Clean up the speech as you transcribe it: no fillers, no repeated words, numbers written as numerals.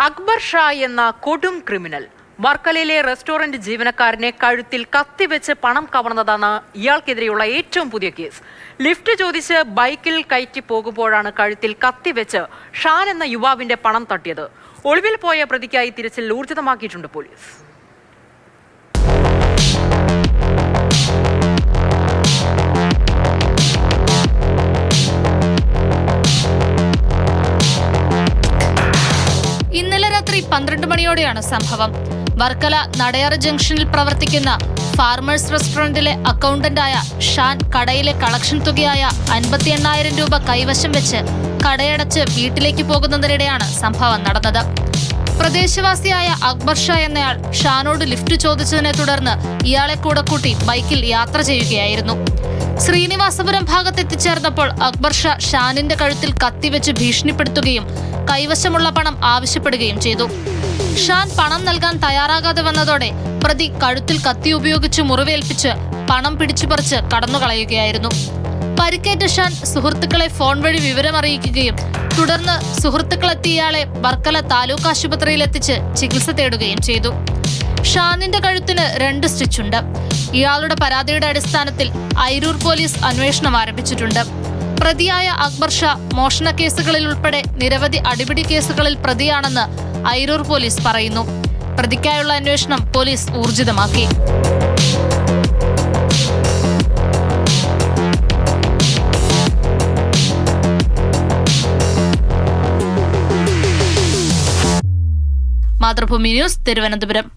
അക്ബർ ഷാ എന്ന കൊടും criminal വർക്കലയിലെ restaurant ജീവനക്കാരനെ കഴുത്തിൽ കത്തിവെച്ച് പണം കവർന്നതാണ് ഇയാൾക്കെതിരെയുള്ള ഏറ്റവും പുതിയ കേസ്. ലിഫ്റ്റ് ചോദിച്ച് ബൈക്കിൽ കയറ്റി പോകുമ്പോഴാണ് കഴുത്തിൽ കത്തിവെച്ച് ഷാൻ എന്ന യുവാവിന്റെ പണം തട്ടിയത്. ഒളിവിൽ പോയ പ്രതിക്കായി തിരച്ചിൽ ഊർജിതമാക്കിയിട്ടുണ്ട് പോലീസ്. ഇന്നലെ രാത്രി 12 മണിയോടെയാണ് സംഭവം. വർക്കല നടയാറ് ജംഗ്ഷനിൽ പ്രവർത്തിക്കുന്ന ഫാർമേഴ്സ് റെസ്റ്റോറന്റിലെ അക്കൗണ്ടന്റായ ഷാൻ കടയിലെ കളക്ഷൻ തുകയായ 58,000 രൂപ കൈവശം വെച്ച് കടയടച്ച് വീട്ടിലേക്ക് പോകുന്നതിനിടെയാണ് സംഭവം നടന്നത്. പ്രദേശവാസിയായ അക്ബർ ഷാ എന്നയാൾ ഷാനോട് ലിഫ്റ്റ് ചോദിച്ചതിനെ തുടർന്ന് ഇയാളെ കൂടെ കൂട്ടി ബൈക്കിൽ യാത്ര ചെയ്യുകയായിരുന്നു. ശ്രീനിവാസപുരം ഭാഗത്തെത്തിച്ചേർന്നപ്പോൾ അക്ബർ ഷാ ഷാനിന്റെ കഴുത്തിൽ കത്തിവെച്ച് ഭീഷണിപ്പെടുത്തുകയും കൈവശമുള്ള പണം ആവശ്യപ്പെടുകയും ചെയ്തു. ഷാൻ പണം നൽകാൻ തയ്യാറാകാതെ വന്നതോടെ പ്രതി കഴുത്തിൽ കത്തി ഉപയോഗിച്ച് മുറിവേൽപ്പിച്ച് പണം പിടിച്ചുപറിച്ച് കടന്നുകളയുകയായിരുന്നു. പരിക്കേറ്റ ഷാൻ സുഹൃത്തുക്കളെ ഫോൺ വഴി വിവരമറിയിക്കുകയും തുടർന്ന് സുഹൃത്തുക്കളെത്തി ഇയാളെ വർക്കല താലൂക്ക് ആശുപത്രിയിലെത്തിച്ച് ചികിത്സ തേടുകയും ചെയ്തു. ഷാനിന്റെ കഴുത്തിന് 2 സ്റ്റിച്ചുണ്ട്. ഇയാളുടെ പരാതിയുടെ അടിസ്ഥാനത്തിൽ അയിരൂർ പോലീസ് അന്വേഷണം ആരംഭിച്ചിട്ടുണ്ട്. പ്രതിയായ അക്ബർ ഷാ മോഷണ കേസുകളിൽ ഉൾപ്പെടെ നിരവധി അടിപിടി കേസുകളിൽ പ്രതിയാണെന്ന് അയിരൂർ പോലീസ് പറയുന്നു. പ്രതിക്കായുള്ള അന്വേഷണം പോലീസ് ഊർജിതമാക്കി. മാതൃഭൂമി ന്യൂസ്, തിരുവനന്തപുരം.